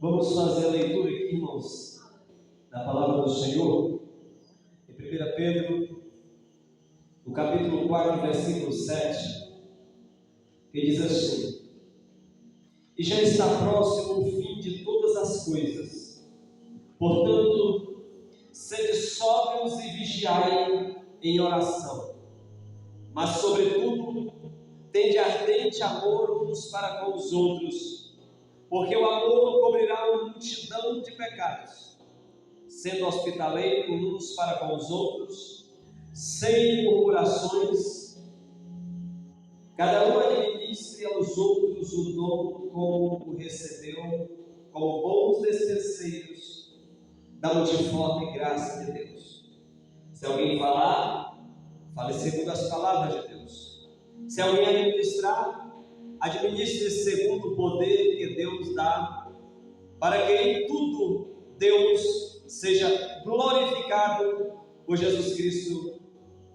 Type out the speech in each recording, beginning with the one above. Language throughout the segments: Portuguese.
Vamos fazer a leitura aqui, irmãos, da palavra do Senhor, em 1 Pedro, no capítulo 4, versículo 7, que diz assim: E já está próximo o fim de todas as coisas, portanto, sede sóbrios e vigiai em oração, mas sobretudo, tende ardente amor uns para com os outros, porque o amor cobrirá uma multidão de pecados, sendo hospitaleiro uns para com os outros, sem murmurações, cada um administre aos outros o dom como o recebeu, como bons despenseiros da multiforme graça de Deus. Se alguém falar, fale segundo as palavras de Deus. Se alguém administrar, administre segundo o poder que Deus dá, para que em tudo Deus seja glorificado por Jesus Cristo,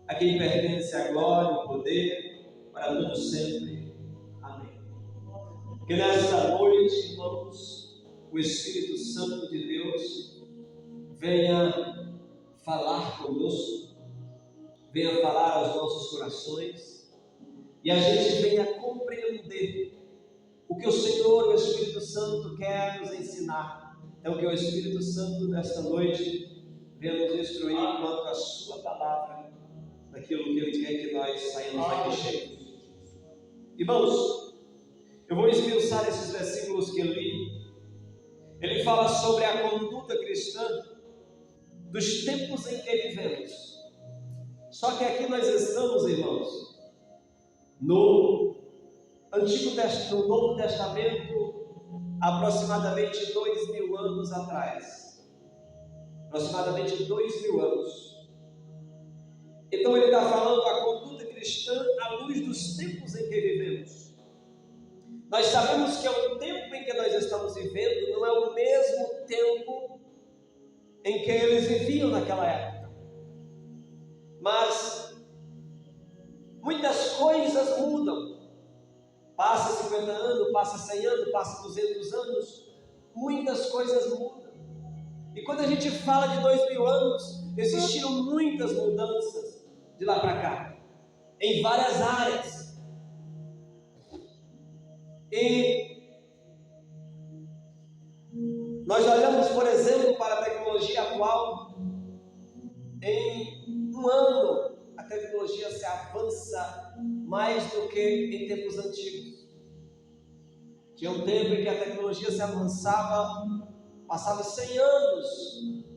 a quem pertence a glória e o poder para todos sempre. Amém. Que nesta noite, irmãos, o Espírito Santo de Deus venha falar conosco, venha falar aos nossos corações, e a gente venha compreender o que o Senhor, o Espírito Santo, quer nos ensinar. Então, que o Espírito Santo, nesta noite, venha nos instruir quanto à sua palavra, daquilo que Ele quer que nós saímos daqui cheios. Irmãos, eu vou esmiuçar esses versículos que eu li. Ele fala sobre a conduta cristã dos tempos em que vivemos. Só que aqui nós estamos, irmãos, no Novo Testamento, aproximadamente 2000 anos atrás. Aproximadamente 2000 anos. Então ele está falando a conduta cristã à luz dos tempos em que vivemos. Nós sabemos que o tempo em que nós estamos vivendo não é o mesmo tempo em que eles viviam naquela época. Mas muitas coisas mudam. Passa 50 anos, passa 100 anos, passa 200 anos, muitas coisas mudam. E quando a gente fala de 2000 anos, existiram muitas mudanças de lá para cá, em várias áreas. E nós olhamos, por exemplo, para a tecnologia atual. Em um ano, a tecnologia se avança mais do que em tempos antigos. Tinha um tempo em que a tecnologia se avançava, passava 100 anos.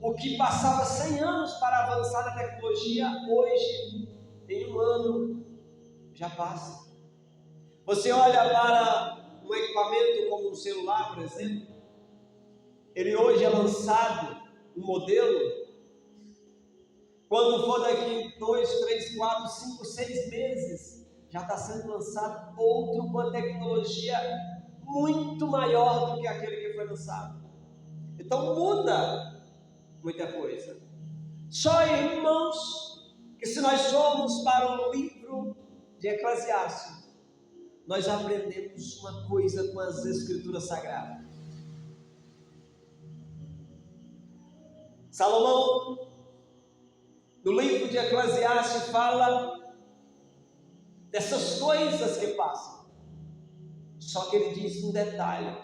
O que passava 100 anos para avançar na tecnologia, hoje, em um ano, já passa. Você olha para um equipamento como um celular, por exemplo, ele hoje é lançado, um modelo. Quando for daqui 2, 3, 4, 5, 6 meses, já está sendo lançado outro com a tecnologia muito maior do que aquele que foi lançado. Então muda muita coisa. Só, irmãos, que se nós formos para o livro de Eclesiastes, nós aprendemos uma coisa com as Escrituras Sagradas. Salomão, no livro de Eclesiastes, fala dessas coisas que passam. Só que ele diz um detalhe: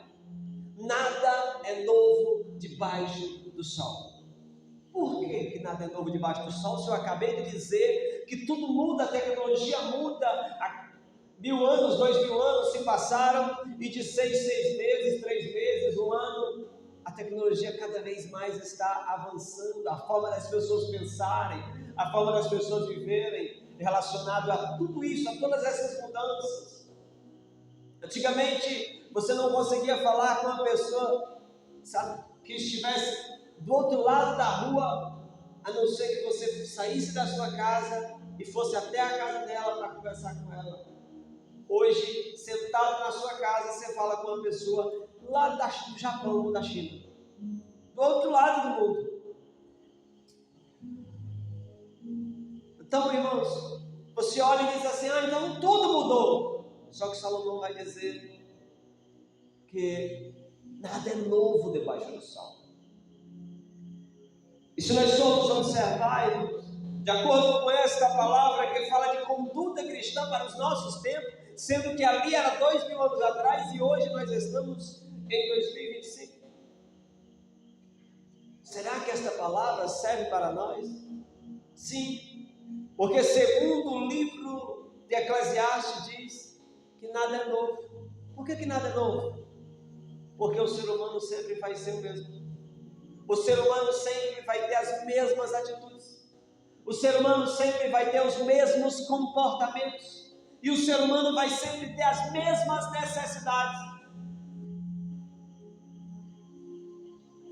nada é novo debaixo do sol. Por que nada é novo debaixo do sol? Se eu acabei de dizer que tudo muda, a tecnologia muda. Há 1000 anos, 2000 anos se passaram, e de 6 meses, 3 meses, um ano, a tecnologia cada vez mais está avançando. A forma das pessoas pensarem, a forma das pessoas viverem, relacionado a tudo isso, a todas essas mudanças. Antigamente, você não conseguia falar com uma pessoa, sabe, que estivesse do outro lado da rua, a não ser que você saísse da sua casa e fosse até a casa dela para conversar com ela. Hoje, sentado na sua casa, você fala com uma pessoa lá do Japão ou da China, do outro lado do mundo. Então, irmãos, você olha e diz assim: então tudo mudou. Só que Salomão vai dizer que Nada é novo debaixo do sol. E se nós formos observar, irmãos, de acordo com esta palavra que fala de conduta cristã para os nossos tempos, sendo que ali era 2000 anos atrás e hoje nós estamos em 2025. Será que esta palavra serve para nós? Sim, porque segundo o livro de Eclesiastes diz que nada é novo. Por que nada é novo? Porque o ser humano sempre vai ser o mesmo. O ser humano sempre vai ter as mesmas atitudes. O ser humano sempre vai ter os mesmos comportamentos. E o ser humano vai sempre ter as mesmas necessidades.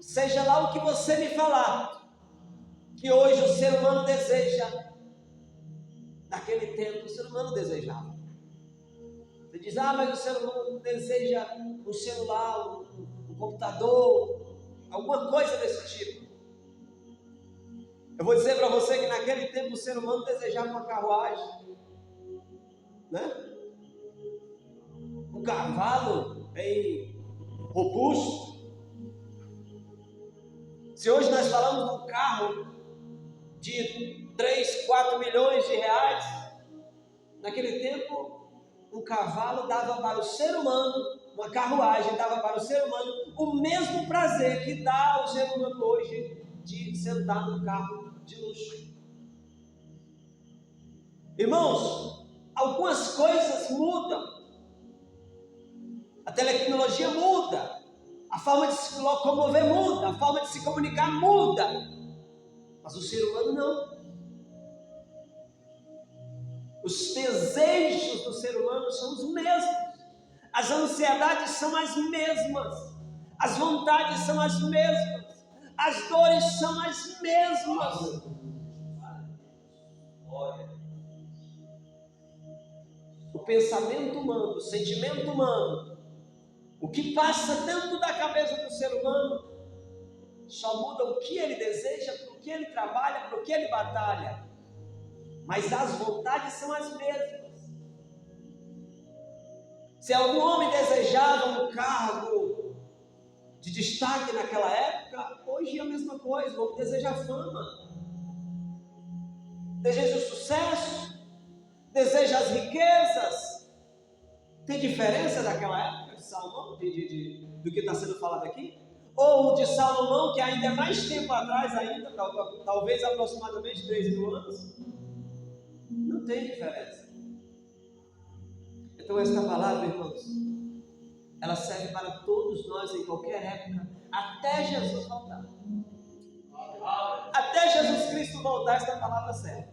Seja lá o que você me falar, que hoje o ser humano deseja, naquele tempo o ser humano desejava. Você diz, mas o ser humano deseja um celular, um computador, alguma coisa desse tipo. Eu vou dizer para você que naquele tempo o ser humano desejava uma carruagem, né? Um cavalo bem robusto. Se hoje nós falamos de um carro de 3, 4 milhões de reais, naquele tempo um cavalo dava para o ser humano, uma carruagem dava para o ser humano o mesmo prazer que dá ao ser humano hoje de sentar num carro de luxo. Irmãos, algumas coisas mudam. A tecnologia muda, a forma de se locomover muda, a forma de se comunicar muda, mas o ser humano não. Os desejos do ser humano são os mesmos, as ansiedades são as mesmas, as vontades são as mesmas, as dores são as mesmas. O pensamento humano, o sentimento humano, o que passa dentro da cabeça do ser humano, só muda o que ele deseja, para o que ele trabalha, para o que ele batalha. Mas as vontades são as mesmas. Se algum homem desejava um cargo de destaque naquela época, hoje é a mesma coisa, o homem deseja fama, deseja o sucesso, deseja as riquezas. Tem diferença daquela época de Salomão, do que está sendo falado aqui? Ou de Salomão, que ainda é mais tempo atrás ainda, talvez aproximadamente 3.000 anos? Não tem diferença. Então esta palavra, irmãos, ela serve para todos nós em qualquer época, até Jesus voltar. Até Jesus Cristo voltar, esta palavra serve.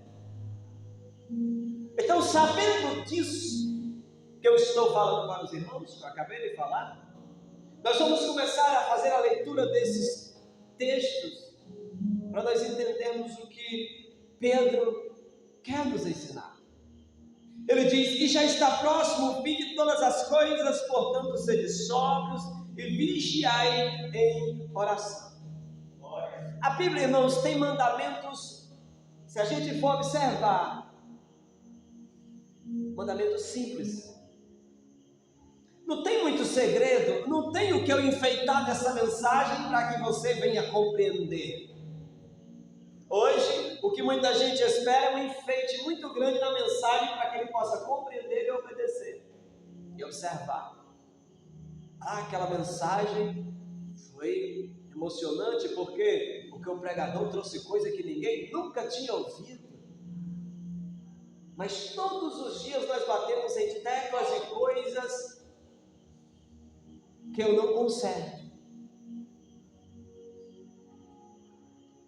Então, sabendo disso que eu estou falando para os irmãos, que eu acabei de falar, nós vamos começar a fazer a leitura desses textos, para nós entendermos o que Pedro quer nos ensinar. Ele diz, e já está próximo o fim de todas as coisas, portanto sede sóbrios e vigiai em oração. A Bíblia, irmãos, tem mandamentos, se a gente for observar, mandamentos simples. Não tem muito segredo, não tem o que eu enfeitar nessa mensagem para que você venha compreender. Hoje, o que muita gente espera é um enfeite muito grande na mensagem para que ele possa compreender e obedecer. E observar. Aquela mensagem foi emocionante porque o pregador trouxe coisa que ninguém nunca tinha ouvido. Mas todos os dias nós batemos em teclas e coisas que eu não conserto.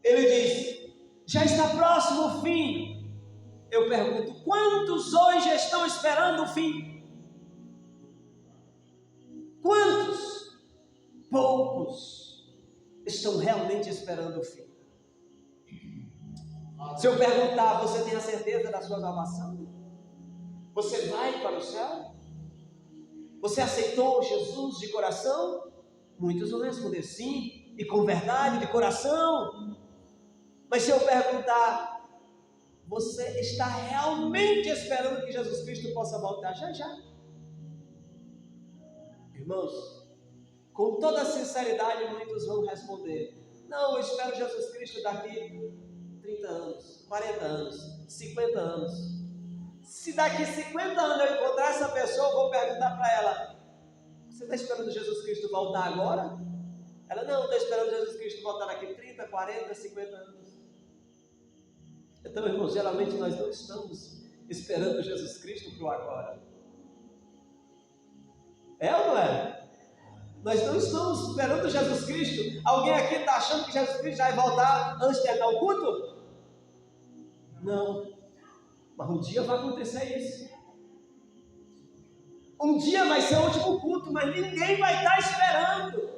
Ele diz, já está próximo o fim. Eu pergunto, quantos hoje estão esperando o fim? Quantos? Poucos estão realmente esperando o fim. Se eu perguntar, você tem a certeza da sua salvação? Você vai para o céu? Você aceitou Jesus de coração? Muitos vão responder sim, e com verdade, de coração. Mas se eu perguntar, você está realmente esperando que Jesus Cristo possa voltar já já? Irmãos, Com toda sinceridade, muitos vão responder: não, eu espero Jesus Cristo daqui 30 anos, 40 anos, 50 anos. Se daqui 50 anos eu encontrar essa pessoa, eu vou perguntar para ela: você está esperando Jesus Cristo voltar agora? Ela: não, estou esperando Jesus Cristo voltar daqui 30, 40, 50 anos. Então, irmãos, geralmente nós não estamos esperando Jesus Cristo para o agora. É ou não é? Nós não estamos esperando Jesus Cristo. Alguém aqui está achando que Jesus Cristo já vai voltar antes de terminar o culto? Não. Mas um dia vai acontecer isso. Um dia vai ser o último culto, mas ninguém vai estar esperando.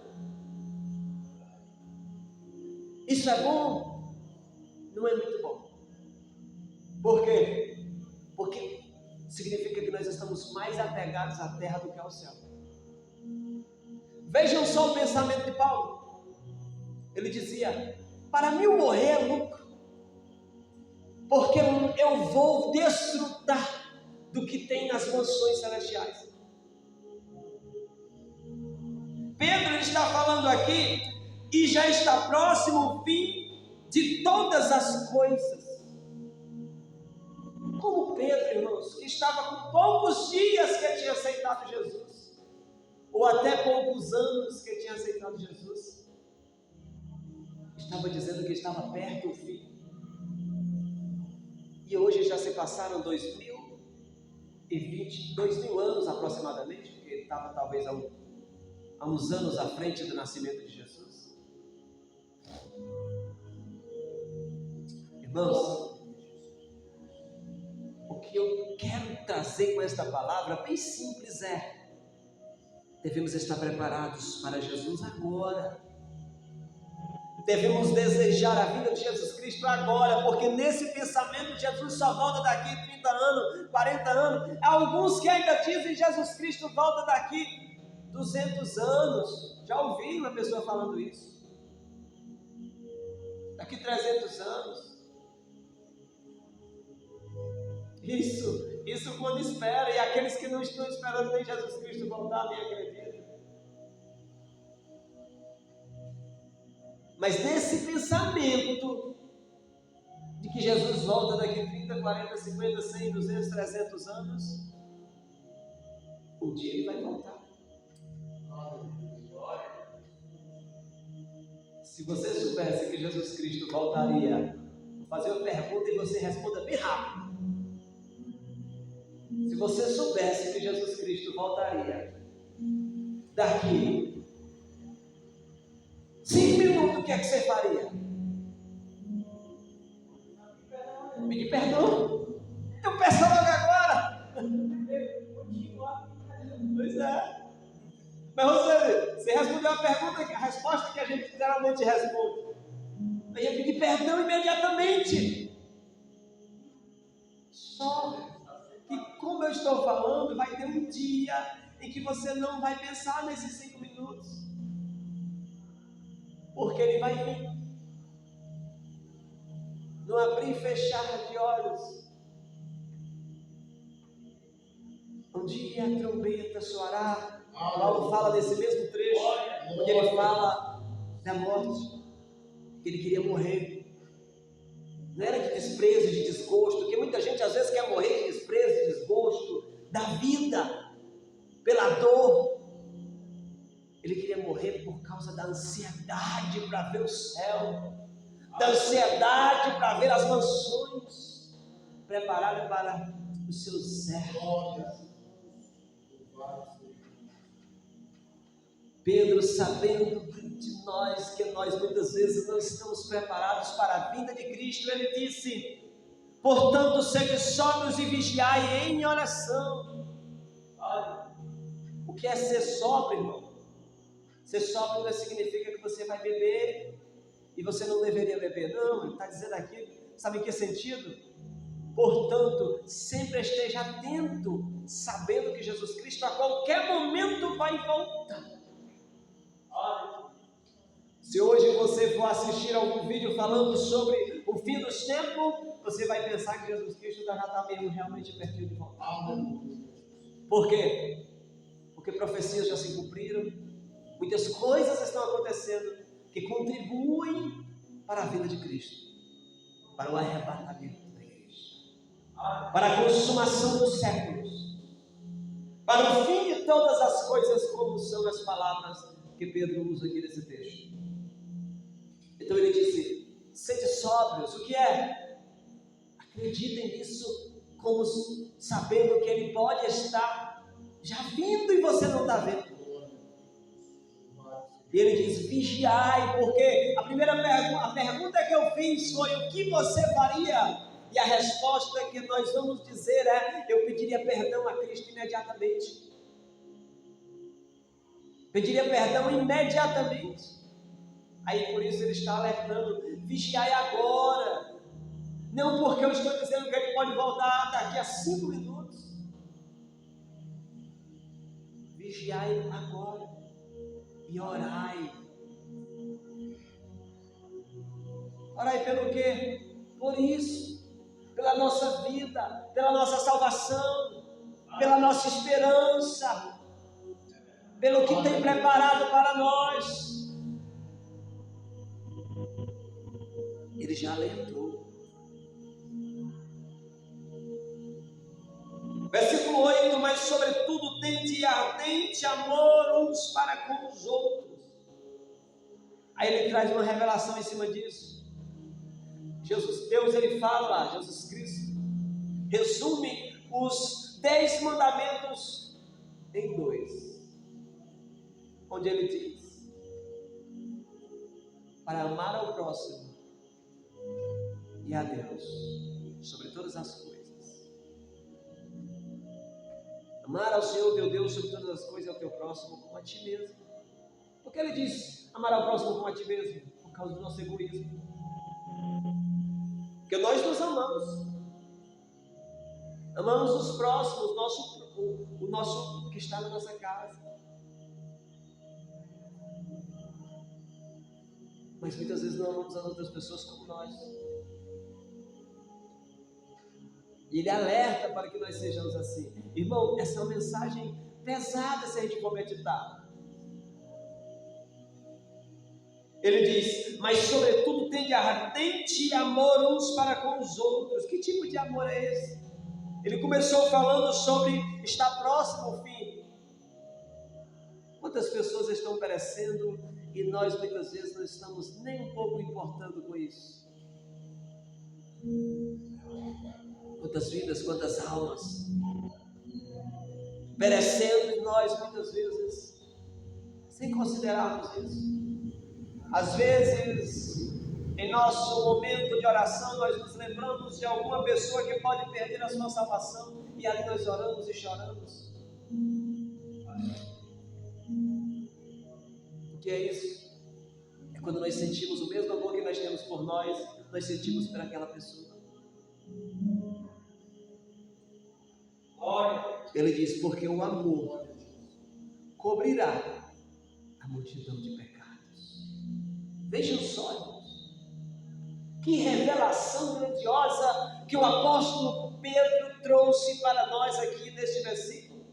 Isso é bom? Não é muito bom. Por quê? Porque significa que nós estamos mais apegados à terra do que ao céu. Vejam só o pensamento de Paulo. Ele dizia: para mim o morrer é lucro, porque eu vou desfrutar do que tem nas mansões celestiais. Pedro está falando aqui, e já está próximo o fim de todas as coisas. Como Pedro, irmãos, que estava com poucos dias que tinha aceitado Jesus, ou até poucos anos que tinha aceitado Jesus, estava dizendo que estava perto do fim. E hoje já se passaram 2000 anos aproximadamente, porque ele estava talvez há uns anos à frente do nascimento de Jesus. Irmãos, o que eu quero trazer com esta palavra bem simples é: devemos estar preparados para Jesus agora. Devemos desejar a vida de Jesus Cristo agora, porque nesse pensamento Jesus só volta daqui 30 anos, 40 anos. Há alguns que ainda dizem Jesus Cristo volta daqui 200 anos. Já ouvi uma pessoa falando isso. Daqui 300 anos. Isso quando espera, e aqueles que não estão esperando nem Jesus Cristo voltar, nem acreditam. Mas nesse pensamento de que Jesus volta daqui 30, 40, 50, 100, 200, 300 anos, um dia ele vai voltar. Se você soubesse que Jesus Cristo voltaria, vou fazer uma pergunta e você responda bem rápido. Se você soubesse que Jesus Cristo voltaria daqui 5 minutos, o que é que você faria? Pedir perdão. Eu peço logo agora. Pois é. Mas você respondeu a pergunta, a resposta que a gente geralmente responde. Eu ia pedir perdão imediatamente. Só que, como eu estou falando, vai ter um dia em que você não vai pensar nesses 5 minutos. Porque ele vai vir. No abrir e fechar de olhos. Um dia a trombeta soará. Paulo fala nesse mesmo trecho, onde ele fala da morte, que ele queria morrer. Não era de desprezo, de desgosto, porque muita gente às vezes quer morrer de desprezo, de desgosto, da vida, pela dor. Ele queria morrer por causa da ansiedade para ver o céu, da ansiedade para ver as mansões preparadas para os seus servos. Pedro, sabendo de nós, que nós muitas vezes não estamos preparados para a vinda de Cristo, ele disse: portanto, sede sóbrios e vigiai em oração. Olha, o que é ser sóbrio, irmão? Ser sóbrio não significa que você vai beber e você não deveria beber. Não, ele está dizendo aqui, sabe em que sentido? Portanto, sempre esteja atento, sabendo que Jesus Cristo a qualquer momento vai voltar. Olha, se hoje você for assistir algum vídeo falando sobre o fim dos tempos, você vai pensar que Jesus Cristo já está mesmo realmente pertinho de voltar. Por quê? Porque profecias já se cumpriram, Muitas coisas estão acontecendo que contribuem para a vida de Cristo, para o arrebatamento da igreja, para a consumação dos séculos, para o fim de todas as coisas, como são as palavras que Pedro usa aqui nesse texto. Então ele disse: sede sóbrios. O que é? Acreditem nisso, como sabendo que ele pode estar já vindo e você não está vendo. E ele diz: vigiai, porque a pergunta que eu fiz foi: o que você faria? E a resposta que nós vamos dizer é: eu pediria perdão a Cristo imediatamente. Pediria perdão imediatamente. Aí por isso ele está alertando: vigiai agora. Não porque eu estou dizendo que ele pode voltar daqui a 5 minutos. Vigiai agora e orai. Orai pelo quê? Por isso, pela nossa vida, pela nossa salvação, pela nossa esperança, pelo que tem preparado para nós. Ele já alertou. Versículo 8: mas sobretudo tende ardente amor uns para com os outros. Aí ele traz uma revelação em cima disso. Deus ele fala, Jesus Cristo resume os 10 mandamentos em 2, onde ele diz: para amar ao próximo e a Deus sobre todas as coisas. Amar ao Senhor teu Deus sobre todas as coisas e ao teu próximo como a ti mesmo. Por que ele diz amar ao próximo como a ti mesmo? Por causa do nosso egoísmo. Porque nós nos amamos. Amamos os próximos, o nosso que está na nossa casa. Mas muitas vezes não amamos as outras pessoas como nós. E ele alerta para que nós sejamos assim. Irmão, essa é uma mensagem pesada se a gente for meditar. Ele diz: mas sobretudo tende ardente amor uns para com os outros. Que tipo de amor é esse? Ele começou falando sobre estar próximo ao fim. Quantas pessoas estão perecendo e nós muitas vezes não estamos nem um pouco importando com isso? Quantas vidas, quantas almas perecendo e nós muitas vezes sem considerarmos isso. Às vezes, em nosso momento de oração, nós nos lembramos de alguma pessoa que pode perder a sua salvação e ali nós oramos e choramos. O que é isso? É quando nós sentimos o mesmo amor que nós temos por nós sentimos por aquela pessoa. Ele diz: porque o amor cobrirá a multidão de pecados. Vejam só, irmãos, que revelação grandiosa que o apóstolo Pedro trouxe para nós aqui neste versículo.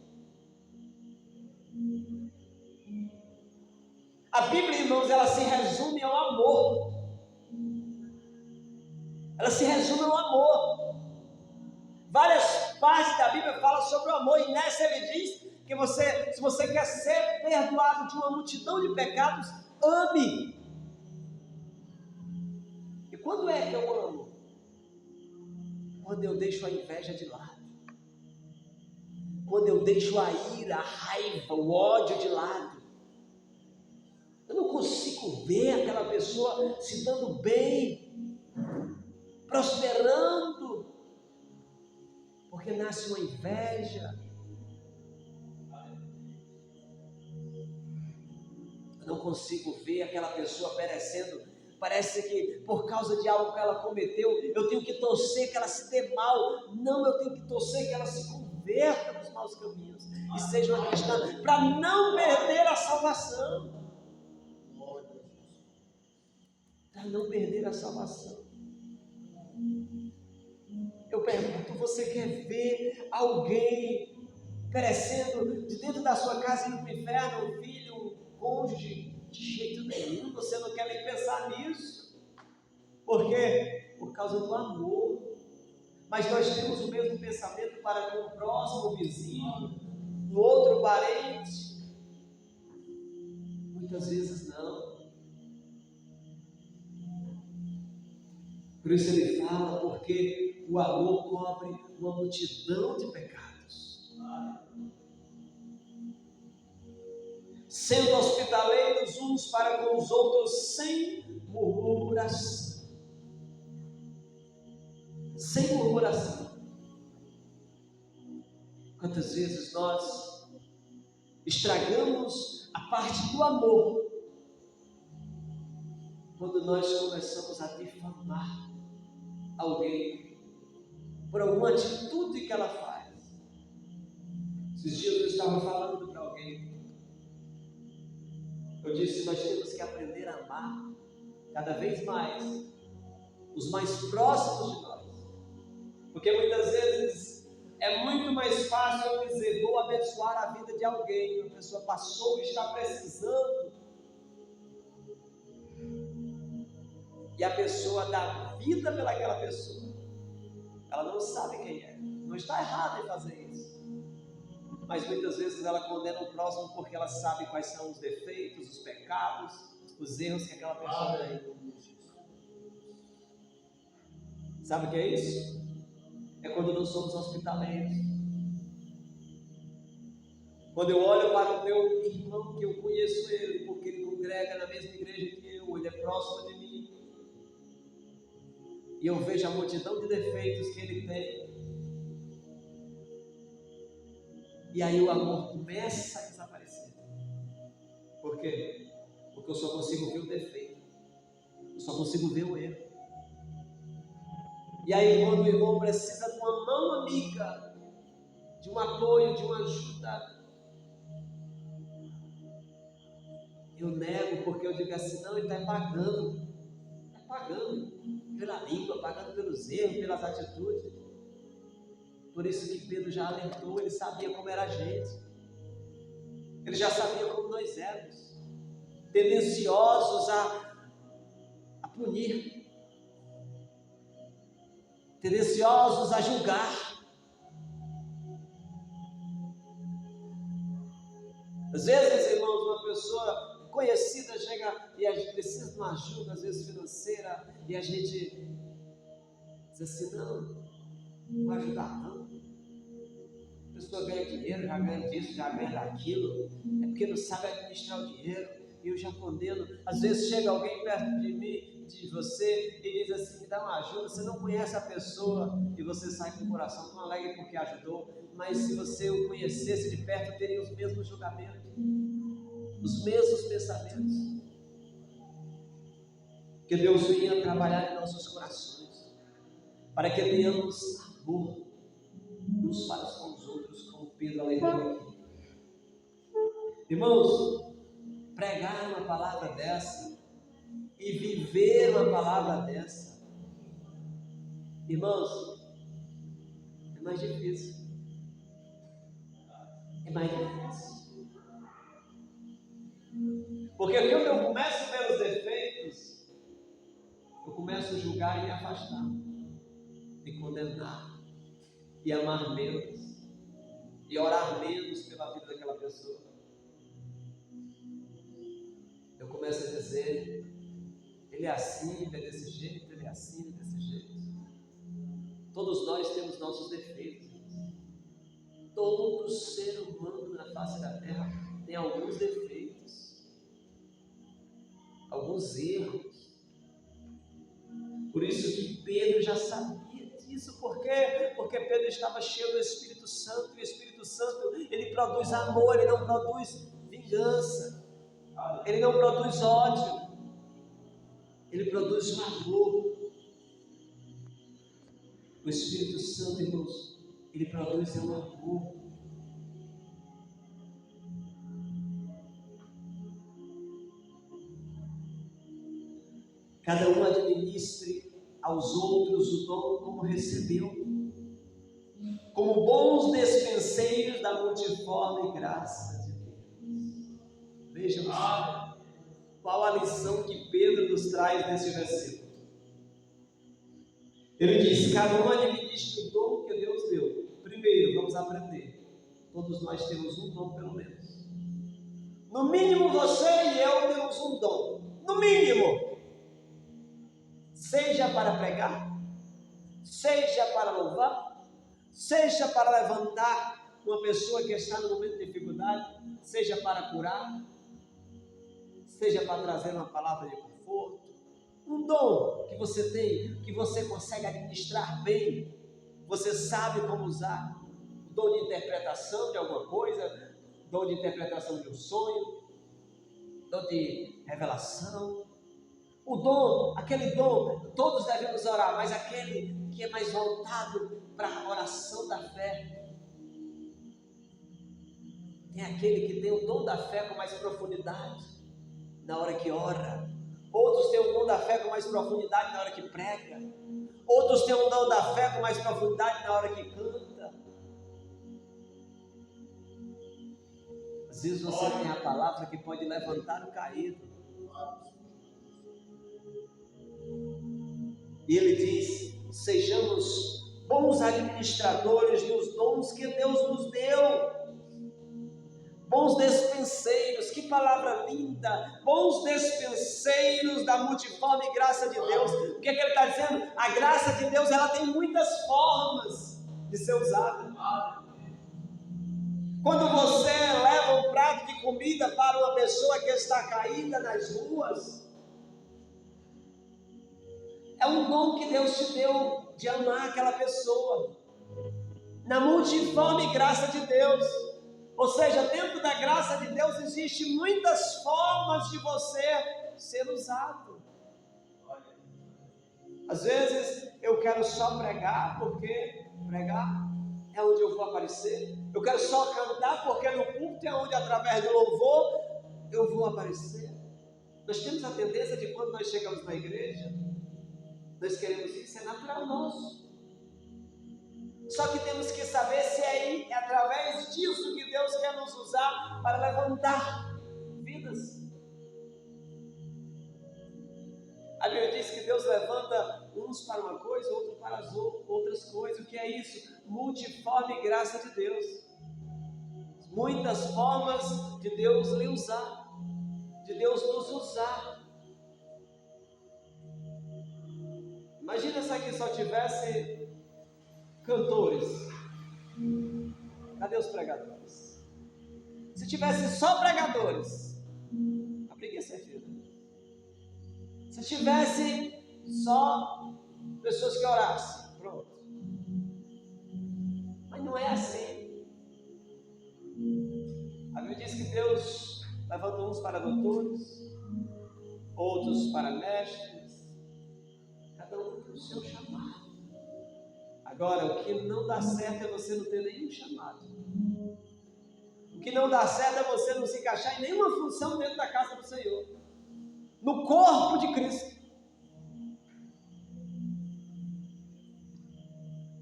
A Bíblia, irmãos, ela se resume ao amor. Ela se resume ao amor. Várias partes da Bíblia falam sobre o amor, e nessa ele diz que se você quer ser perdoado de uma multidão de pecados, ame. E quando é que eu amo? Quando eu deixo a inveja de lado, quando eu deixo a ira, a raiva, o ódio de lado. Eu não consigo ver aquela pessoa se dando bem, prosperando, porque nasce uma inveja. Eu não consigo ver aquela pessoa perecendo. Parece que por causa de algo que ela cometeu, eu tenho que torcer que ela se dê mal. Não, eu tenho que torcer que ela se converta dos maus caminhos e seja uma cristã, para não perder a salvação. Para não perder a salvação. Eu pergunto: você quer ver alguém perecendo de dentro da sua casa indo para o inferno? Um filho, cônjuge? De jeito nenhum, você não quer nem pensar nisso. Por quê? Por causa do amor. Mas nós temos o mesmo pensamento para com o próximo vizinho, um outro parente? Muitas vezes não. Por isso ele fala, porque o amor cobre uma multidão de pecados. Sendo hospitaleiros uns para com os outros sem murmuração. Sem murmuração. Quantas vezes nós estragamos a parte do amor quando nós começamos a difamar alguém por alguma atitude que ela faz. Esses dias eu estava falando para alguém, eu disse: nós temos que aprender a amar cada vez mais os mais próximos de nós, porque muitas vezes é muito mais fácil eu dizer: vou abençoar a vida de alguém, a pessoa passou e está precisando, e a pessoa dá vida pelaquela pessoa. Ela não sabe quem é, não está errada em fazer isso, mas muitas vezes ela condena o próximo porque ela sabe quais são os defeitos, os pecados, os erros que aquela pessoa tem. Sabe o que é isso? É quando não somos hospitaleiros. Quando eu olho para o meu irmão, que eu conheço ele, porque ele congrega na mesma igreja que eu, ele é próximo de mim, e eu vejo a multidão de defeitos que ele tem, e aí o amor começa a desaparecer. Por quê? Porque eu só consigo ver o defeito, eu só consigo ver o erro. E aí quando o irmão precisa de uma mão amiga, de um apoio, de uma ajuda, eu nego, porque eu digo assim: não, ele está pagando pela língua, pagando pelos erros, pelas atitudes. Por isso que Pedro já alertou, ele sabia como era a gente, ele já sabia como nós éramos, tendenciosos a punir, tendenciosos a julgar. Às vezes, irmãos, uma pessoa conhecida chega e a gente precisa de uma ajuda, às vezes financeira, e a gente diz assim: não vou ajudar não. A pessoa ganha dinheiro, já ganha disso, já ganha daquilo, é porque não sabe administrar o dinheiro, e eu já condeno. Às vezes chega alguém perto de mim, de você, e diz assim: me dá uma ajuda. Você não conhece a pessoa e você sai com o coração tão alegre porque ajudou, mas se você o conhecesse de perto, teria os mesmos julgamentos, os mesmos pensamentos. Que Deus venha trabalhar em nossos corações, para que tenhamos amor uns para com os outros, como Pedro alertou aqui. Irmãos, pregar uma palavra dessa e viver uma palavra dessa, irmãos, é mais difícil. É mais difícil. Porque quando eu começo a ver os defeitos, eu começo a julgar e me afastar, e condenar, e amar menos, e orar menos pela vida daquela pessoa. Eu começo a dizer: ele é assim, ele é desse jeito, ele é assim, ele é desse jeito. Todos nós temos nossos defeitos. Todo ser humano na face da terra tem alguns defeitos, alguns erros. Por isso que Pedro já sabia disso. Por quê? Porque Pedro estava cheio do Espírito Santo, e o Espírito Santo, ele produz amor, ele não produz vingança, ele não produz ódio, ele produz um amor. O Espírito Santo, irmãos, ele produz um amor. Cada um administre aos outros o dom como recebeu, como bons despenseiros da multiforme graça de Deus. Vejam qual a lição que Pedro nos traz nesse versículo. Ele diz: cada um administra o dom que Deus deu. Primeiro, vamos aprender. Todos nós temos um dom, pelo menos. No mínimo, você e eu temos um dom. No mínimo. Seja para pregar, seja para louvar, seja para levantar uma pessoa que está no momento de dificuldade, seja para curar, seja para trazer uma palavra de conforto. Um dom que você tem, que você consegue administrar bem, você sabe como usar. O dom de interpretação de alguma coisa, dom de interpretação de um sonho, dom de revelação. O dom, aquele dom, todos devemos orar, mas aquele que é mais voltado para a oração da fé. Tem aquele que tem o dom da fé com mais profundidade na hora que ora. Outros têm o dom da fé com mais profundidade na hora que prega. Outros têm o dom da fé com mais profundidade na hora que canta. Às vezes você tem a palavra que pode levantar o caído. E ele diz: sejamos bons administradores dos dons que Deus nos deu. Bons despenseiros, que palavra linda! Bons despenseiros da multiforme graça de Deus. O que é que ele está dizendo? A graça de Deus, ela tem muitas formas de ser usada. Quando você leva um prato de comida para uma pessoa que está caída nas ruas, é um dom que Deus te deu de amar aquela pessoa, na multiforme graça de Deus. Ou seja, dentro da graça de Deus existem muitas formas de você ser usado. Às vezes eu quero só pregar, porque pregar é onde eu vou aparecer. Eu quero só cantar, porque no culto é onde, através do louvor, eu vou aparecer. Nós temos a tendência de, quando nós chegamos na igreja, nós queremos isso, é natural nosso. Só que temos que saber se é através disso que Deus quer nos usar para levantar vidas. A Bíblia diz que Deus levanta uns para uma coisa, outros para as outras coisas. O que é isso? Multiforme graça de Deus. Muitas formas de Deus lhe usar, de Deus nos usar. Imagina se aqui só tivesse cantores. Cadê os pregadores? Se tivesse só pregadores, a preguiça é vida. Se tivesse só pessoas que orassem, pronto. Mas não é assim. A Bíblia diz que Deus levanta uns para doutores, outros para mestres, cada um com o seu chamado. Agora, o que não dá certo é você não ter nenhum chamado. O que não dá certo é você não se encaixar em nenhuma função dentro da casa do Senhor, no corpo de Cristo.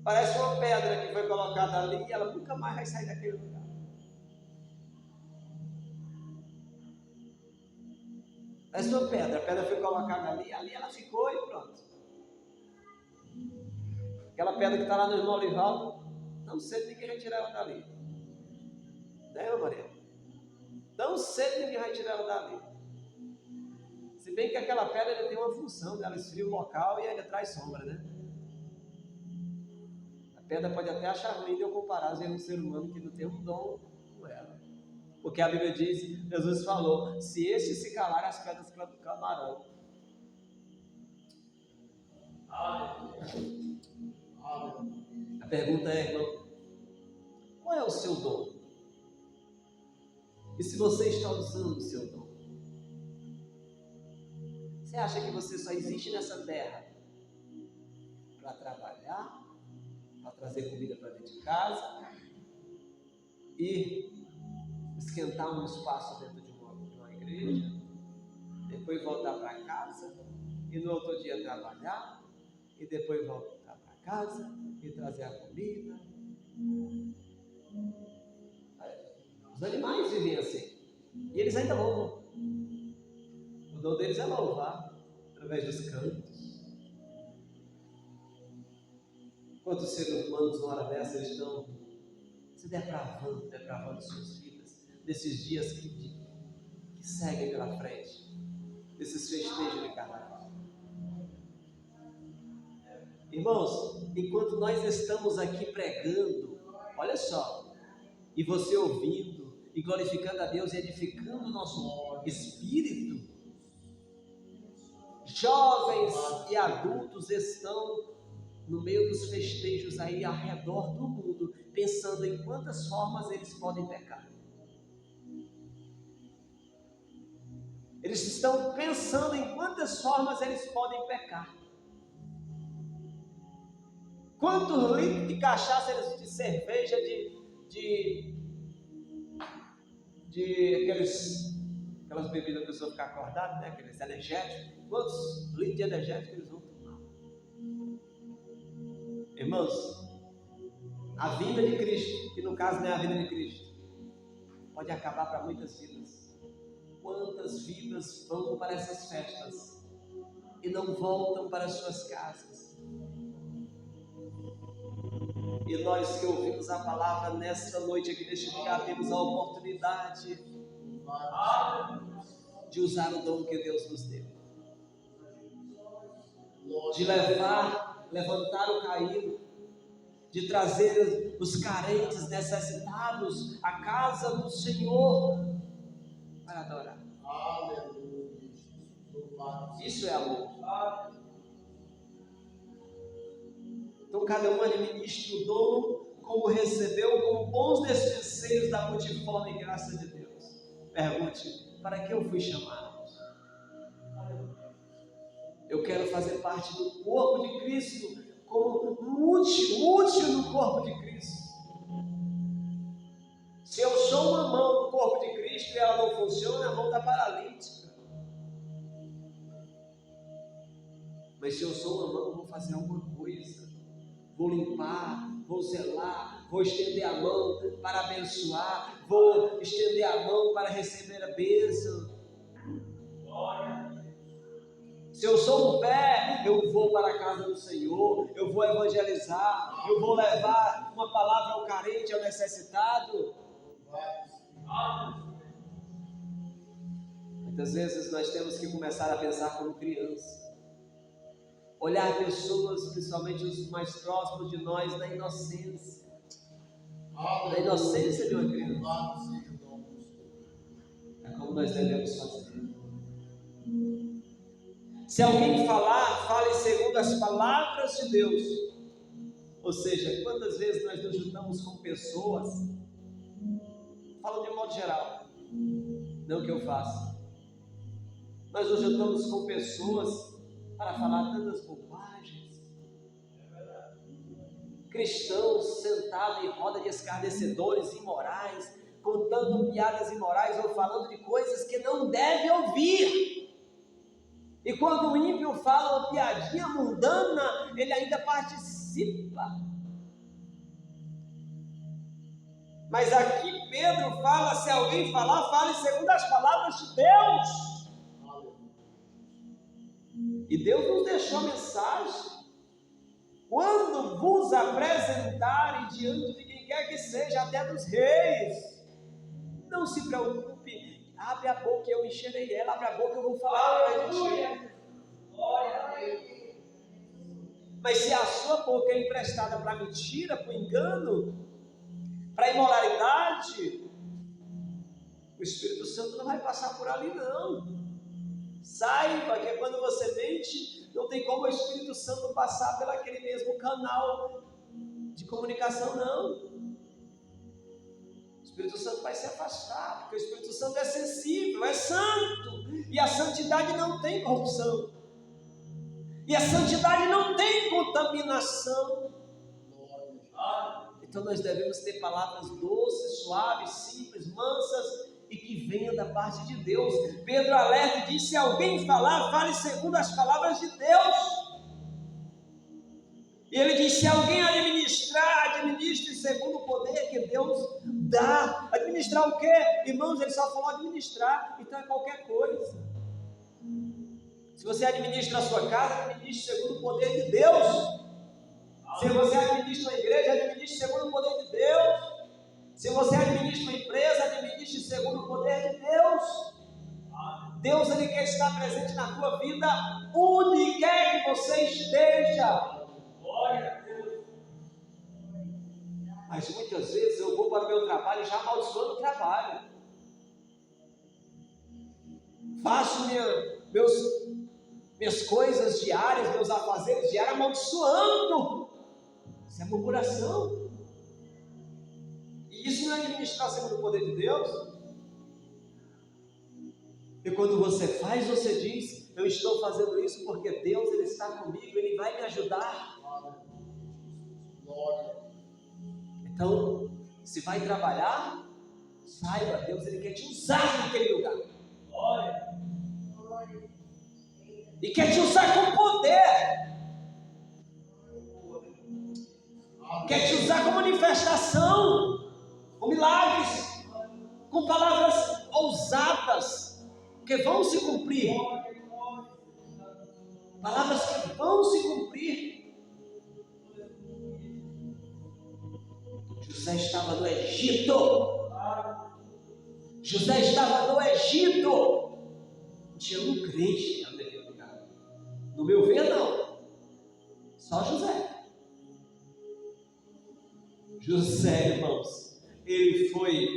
Parece uma pedra que foi colocada ali e ela nunca mais vai sair daquele lugar. Parece uma pedra, a pedra foi colocada ali ela ficou e pronto. Aquela pedra que está lá no irmão Olivaldo, tão cedo ninguém vai tirar ela dali. Né, Maria? Tão cedo ninguém vai tirar ela dali. Se bem que aquela pedra tem uma função, ela esfria o local e ainda traz sombra, né? A pedra pode até achar ruim de eu comparar às vezes um ser humano que não tem um dom com ela. Porque a Bíblia diz, Jesus falou, se este se calar, as pedras clamarão. A pergunta é, irmão, qual é o seu dom? E se você está usando o seu dom? Você acha que você só existe nessa terra para trabalhar, para trazer comida para dentro de casa e esquentar um espaço dentro de uma igreja, depois voltar para casa e no outro dia trabalhar e depois voltar para casa e trazer a comida? Os animais vivem assim. E eles ainda louvam. O dom deles é louvar, através dos cantos. Quantos seres humanos, numa hora dessa, estão se depravando suas vidas, nesses dias que seguem pela frente, nesses festejos de carnaval. Irmãos, enquanto nós estamos aqui pregando, olha só, e você ouvindo, e glorificando a Deus, e edificando o nosso espírito, jovens e adultos estão no meio dos festejos aí ao redor do mundo, pensando em quantas formas eles podem pecar. Eles estão pensando em quantas formas eles podem pecar. Quantos litros de cachaça, de cerveja, aquelas bebidas que a pessoa fica acordada, né? Aqueles energéticos. Quantos litros de energético eles vão tomar? Irmãos, a vida de Cristo, que no caso não é a vida de Cristo, pode acabar para muitas vidas. Quantas vidas vão para essas festas e não voltam para as suas casas? E nós que ouvimos a palavra nesta noite aqui neste lugar, temos a oportunidade de usar o dom que Deus nos deu, de levantar o caído, de trazer os carentes, necessitados à casa do Senhor para adorar. Isso é amor. Então cada um administre o dom como recebeu, como bons despenseiros da multiforme graça de Deus. Pergunte: para que eu fui chamado? Eu quero fazer parte do corpo de Cristo, como útil no corpo de Cristo. Se eu sou uma mão no corpo de Cristo e ela não funciona, a mão está paralítica. Mas se eu sou uma mão, eu vou fazer alguma coisa. Vou limpar, vou zelar, vou estender a mão para abençoar, vou estender a mão para receber a bênção. Se eu sou um pé, eu vou para a casa do Senhor, eu vou evangelizar, eu vou levar uma palavra ao carente, ao necessitado. Muitas vezes nós temos que começar a pensar como criança. Olhar pessoas, principalmente os mais próximos de nós, na inocência. Na inocência de uma criança. É como nós devemos fazer. Se alguém falar, fale segundo as palavras de Deus. Ou seja, quantas vezes nós nos juntamos com pessoas, falo de modo geral, não que eu faça, nós nos juntamos com pessoas para falar tantas bobagens. Cristãos sentados em roda de escarnecedores imorais, contando piadas imorais ou falando de coisas que não deve ouvir. E quando o ímpio fala uma piadinha mundana, ele ainda participa. Mas aqui Pedro fala: se alguém falar, fale segundo as palavras de Deus. E Deus nos deixou a mensagem: quando vos apresentarem diante de quem quer que seja, até dos reis, não se preocupe, abre a boca, eu encherei ela, abre a boca, eu vou falar. Mas se a sua boca é emprestada para mentira, para engano, para imoralidade, o Espírito Santo não vai passar por ali não. Saiba que quando você mente, não tem como o Espírito Santo passar pelo aquele mesmo canal de comunicação, não. O Espírito Santo vai se afastar, porque o Espírito Santo é sensível, é santo, e a santidade não tem corrupção, e a santidade não tem contaminação. Então nós devemos ter palavras doces, suaves, simples, mansas, e que venham da parte de Deus. Pedro alerta e diz: se alguém falar, fale segundo as palavras de Deus. E ele diz: se alguém administrar, administre segundo o poder que Deus dá. Administrar o quê? Irmãos, ele só falou administrar, então é qualquer coisa. Se você administra a sua casa, administre segundo o poder de Deus. Se você administra uma igreja, administre segundo o poder de Deus. Se você administra uma empresa, administre segundo o poder de Deus. Deus, ele quer estar presente na tua vida, onde quer que você esteja. Glória a Deus. Mas muitas vezes eu vou para o meu trabalho já amaldiçoando o trabalho. Faço minhas coisas diárias, meus afazeres diários, amaldiçoando. Isso é murmuração. E isso não é administrar segundo o poder de Deus. E quando você faz, você diz: eu estou fazendo isso porque Deus, ele está comigo, ele vai me ajudar. Então, se vai trabalhar, saiba, Deus, ele quer te usar naquele lugar. E quer te usar com poder. Quer te usar com manifestação, com milagres, com palavras ousadas, que vão se cumprir. Palavras que vão se cumprir. José estava no Egito. José estava no Egito. Tinha um crente naquele lugar. No meu ver, não. Só José. José, irmãos, ele foi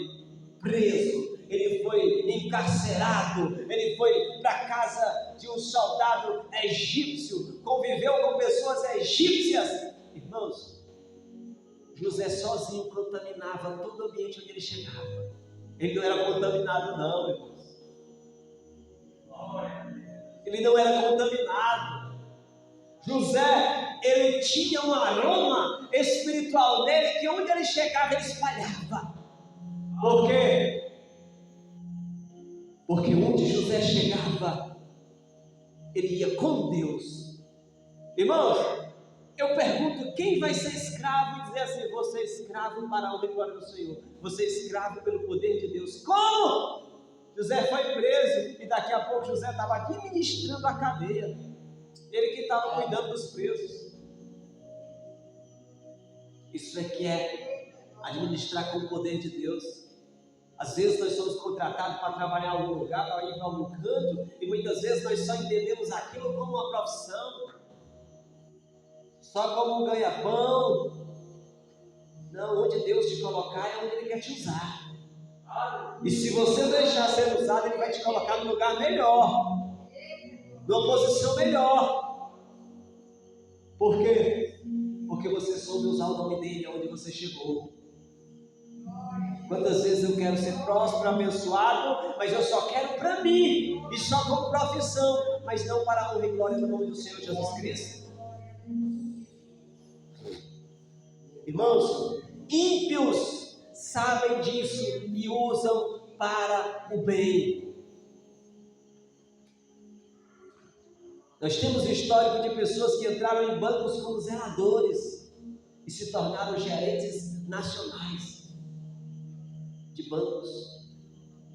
preso, ele foi encarcerado, ele foi para a casa de um soldado egípcio, conviveu com pessoas egípcias. Irmãos, José sozinho contaminava todo o ambiente onde ele chegava. Ele não era contaminado não, irmãos. Ele não era contaminado. José, ele tinha um aroma espiritual nele, que onde ele chegava, ele espalhava. Por quê? Porque onde José chegava, ele ia com Deus. Irmãos, eu pergunto: quem vai ser escravo e dizer assim: você é escravo para a honra e glória do Senhor, você é escravo pelo poder de Deus? Como? José foi preso e daqui a pouco José estava administrando a cadeia. Ele que estava cuidando dos presos. Isso é que é administrar com o poder de Deus. Às vezes nós somos contratados para trabalhar em algum lugar, para ir para algum canto, e muitas vezes nós só entendemos aquilo como uma profissão, só como um ganha-pão. Não, onde Deus te colocar é onde Ele quer te usar. E se você deixar ser usado, Ele vai te colocar no lugar melhor, numa posição melhor. Por quê? Porque você soube usar o nome dele onde você chegou. Quantas vezes eu quero ser próspero, abençoado, mas eu só quero para mim, e só como profissão, mas não para a honra e glória do nome do Senhor Jesus Cristo. Irmãos, ímpios sabem disso e usam para o bem. Nós temos um histórico de pessoas que entraram em bancos como zeladores e se tornaram gerentes nacionais de bancos.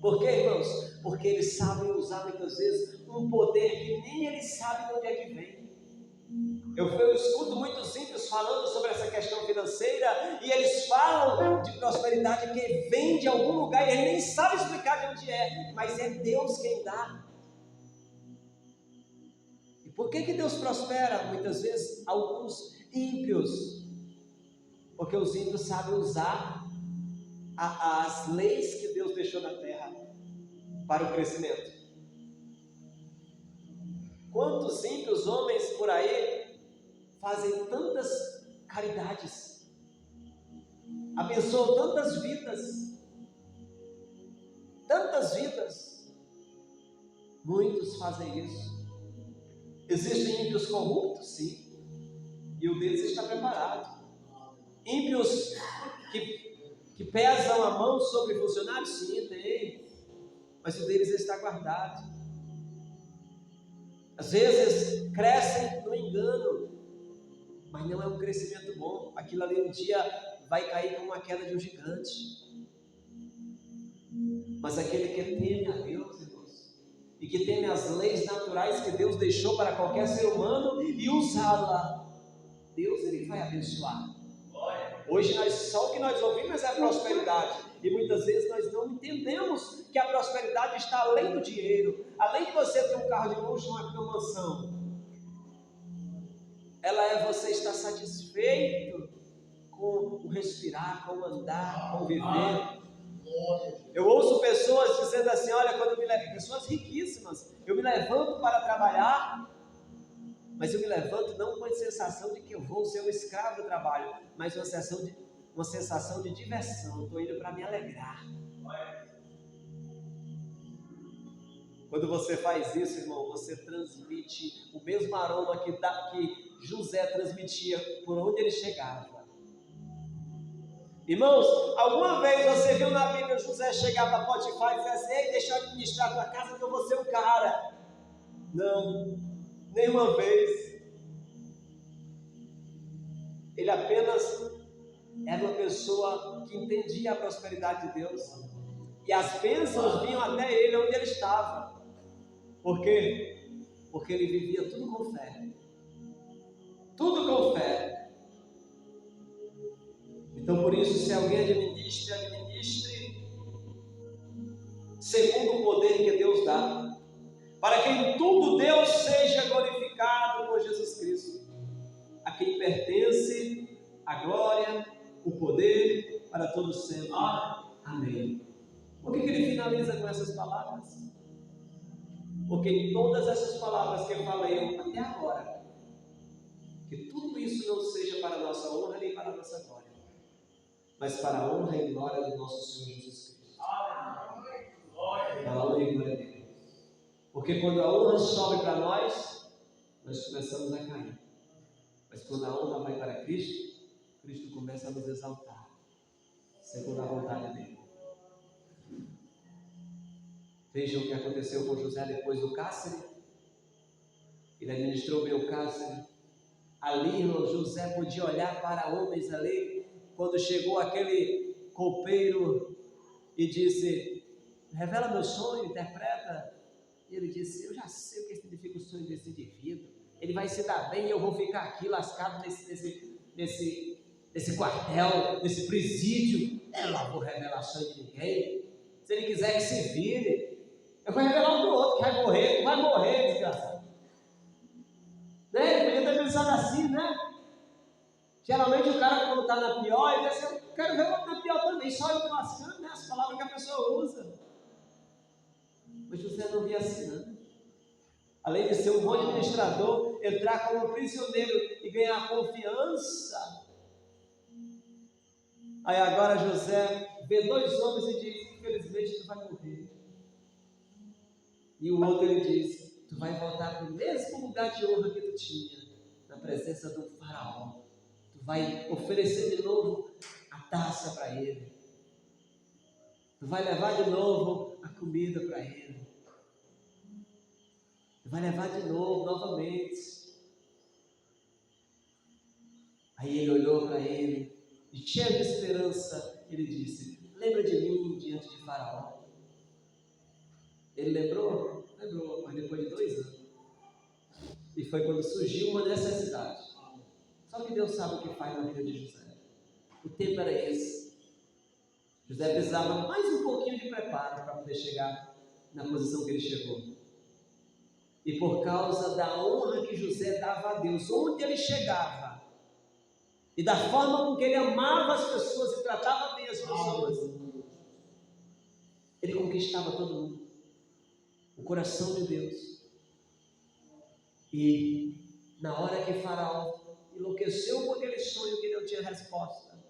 Por quê, irmãos? Porque eles sabem usar muitas vezes um poder que nem eles sabem de onde é que vem. Eu escuto muitos ímpios falando sobre essa questão financeira, e eles falam de prosperidade que vem de algum lugar e eles nem sabem explicar de onde é, mas é Deus quem dá. E por que Deus prospera muitas vezes alguns ímpios? Porque os ímpios sabem usar as leis que Deus deixou na terra para o crescimento. Quantos ímpios homens por aí fazem tantas caridades, abençoam tantas vidas, muitos fazem isso. Existem ímpios corruptos, sim, e o deles está preparado. Ímpios que pesam a mão sobre funcionários, sim, tem, mas o deles está guardado. Às vezes crescem no engano, mas não é um crescimento bom. Aquilo ali um dia vai cair como uma queda de um gigante. Mas aquele que teme a Deus, irmãos, e que teme as leis naturais que Deus deixou para qualquer ser humano e usá-la, Deus ele vai abençoar. Hoje só o que nós ouvimos é a prosperidade, e muitas vezes nós não entendemos que a prosperidade está além do dinheiro, além de você ter um carro de luxo, uma mansão. Ela é você estar satisfeito com o respirar, com o andar, com o viver. Eu ouço pessoas dizendo assim, olha, quando eu me levanto, pessoas riquíssimas, eu me levanto para trabalhar, mas eu me levanto não com a sensação de que eu vou ser um escravo do trabalho, mas uma sensação de diversão. Eu estou indo para me alegrar. Quando você faz isso, irmão, você transmite o mesmo aroma que José transmitia por onde ele chegava. Irmãos, alguma vez você viu na Bíblia José chegar para Potifar e dizer assim, ei, deixa eu administrar a tua casa que eu vou ser o cara? Não, nenhuma vez. Ele apenas era uma pessoa que entendia a prosperidade de Deus, e as bênçãos vinham até ele onde ele estava. Por quê? Porque ele vivia tudo com fé. Tudo com fé. Então por isso, se alguém administre segundo o poder que Deus dá, para que em tudo Deus seja glorificado por Jesus Cristo, a quem pertence a glória, o poder para todos sempre. Amém. Por que ele finaliza com essas palavras? Porque em todas essas palavras que eu falei até agora, que tudo isso não seja para a nossa honra nem para a nossa glória, mas para a honra e glória do nosso Senhor Jesus Cristo. Para a honra e glória dele. Porque quando a honra sobe para nós começamos a cair. Mas quando a honra vai para Cristo, Cristo começa a nos exaltar, segundo a vontade dele. Vejam o que aconteceu com José depois do cárcere. Ele administrou bem o cárcere. Ali, irmão, José podia olhar para homens ali, quando chegou aquele copeiro e disse, revela meu sonho, interpreta. E ele disse, eu já sei o que significa o sonho desse indivíduo. Ele vai se dar bem e eu vou ficar aqui lascado nesse quartel, nesse presídio. Eu não vou revelar sonho de ninguém. Se ele quiser que se vire, eu vou revelar um do outro, que vai morrer, tu vai morrer, desgraçado. Né? Ele podia ter pensado assim, né? Geralmente o cara, quando está na pior, ele diz assim, eu quero ver o outro na pior também, só eu me lascando, né? As palavras que a pessoa usa. Mas José não via assim, não. Além de ser um bom administrador, entrar como prisioneiro e ganhar confiança. Aí agora José vê dois homens e diz, infelizmente tu vai morrer. E o outro ele diz, tu vai voltar para o mesmo lugar de honra que tu tinha, na presença do faraó. Tu vai oferecer de novo a taça para ele. Tu vai levar de novo a comida para ele. Tu vai levar de novo, novamente. Aí ele olhou para ele, e cheio de esperança, ele disse, lembra de mim diante de faraó. Ele lembrou? Lembrou, mas depois de 2 anos. E foi quando surgiu uma necessidade. Só que Deus sabe o que faz na vida de José. O tempo era esse. José precisava mais um pouquinho de preparo para poder chegar na posição que ele chegou. E por causa da honra que José dava a Deus, onde ele chegava, e da forma com que ele amava as pessoas e tratava bem as pessoas, ele conquistava todo mundo. O coração de Deus. E na hora que Faraó enlouqueceu com aquele sonho que não tinha resposta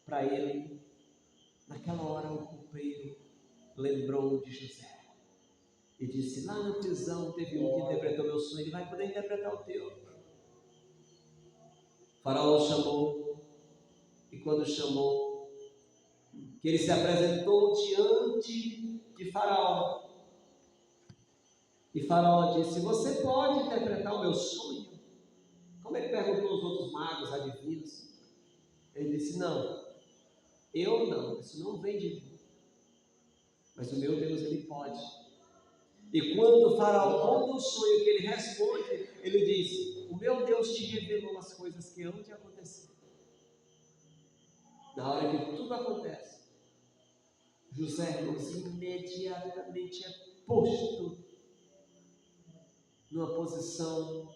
para ele, naquela hora o copeiro lembrou de José e disse, lá na prisão teve um que interpretou meu sonho, ele vai poder interpretar o teu. Faraó chamou, e quando chamou, que ele se apresentou diante de Faraó, e Faraó disse, você pode interpretar o meu sonho? Como ele perguntou aos outros magos, Ele disse: não, eu não, isso não vem de mim. Mas o meu Deus, ele pode. E quando o faraó conta o sonho que ele responde, ele diz: o meu Deus te revelou as coisas que hão de acontecer. Na hora que tudo acontece, José, irmãos, imediatamente é posto numa posição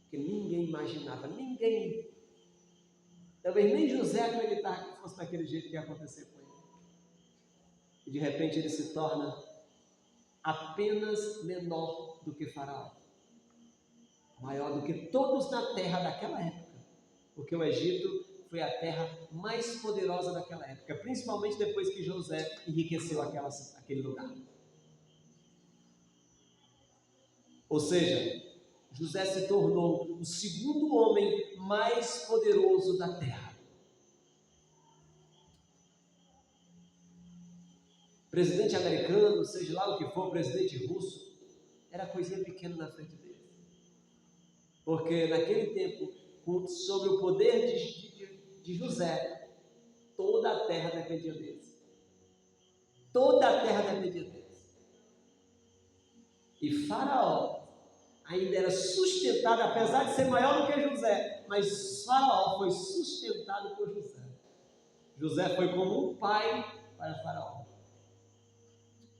que ninguém imaginava, talvez nem José acreditava que fosse daquele jeito que ia acontecer com ele. E de repente ele se torna apenas menor do que Faraó, maior do que todos na terra daquela época, porque o Egito foi a terra mais poderosa daquela época, principalmente depois que José enriqueceu aquele lugar. Ou seja, José se tornou o segundo homem mais poderoso da terra. Presidente americano, seja lá o que for, presidente russo, era coisinha pequena na frente dele. Porque naquele tempo, sob o poder de José, toda a terra dependia deles. Toda a terra dependia deles. E Faraó ainda era sustentado, apesar de ser maior do que José, mas Faraó foi sustentado por José. José foi como um pai para Faraó.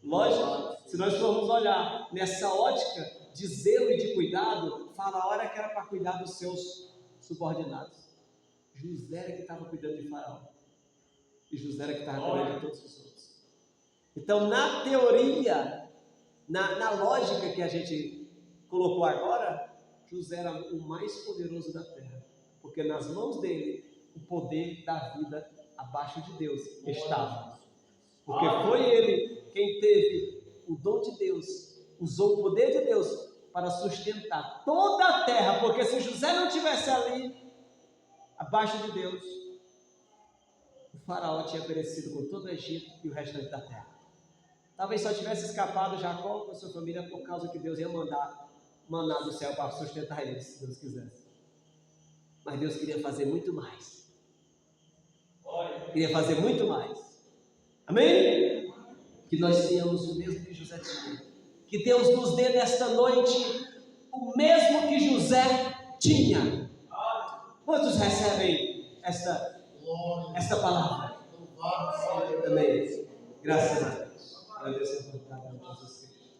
Lógico, se nós formos olhar nessa ótica de zelo e de cuidado, Faraó era que era para cuidar dos seus subordinados. José era que estava cuidando de Faraó. E José era que estava cuidando de todos os outros. Então, na teoria, na lógica que a gente colocou agora, José era o mais poderoso da terra. Porque nas mãos dele, o poder da vida abaixo de Deus estava. Porque foi ele quem teve o dom de Deus, usou o poder de Deus para sustentar toda a terra, porque se José não estivesse ali, abaixo de Deus, o faraó tinha perecido com todo o Egito e o restante da terra. Talvez só tivesse escapado Jacó com a sua família por causa que Deus ia mandar maná do céu para sustentar eles, se Deus quisesse. Mas Deus queria fazer muito mais. Queria fazer muito mais. Amém? Que nós tenhamos o mesmo que José tinha. Que Deus nos dê nesta noite o mesmo que José tinha. Quantos recebem esta palavra? Amém. Graças a Deus. Agradeço a oportunidade de Jesus Cristo.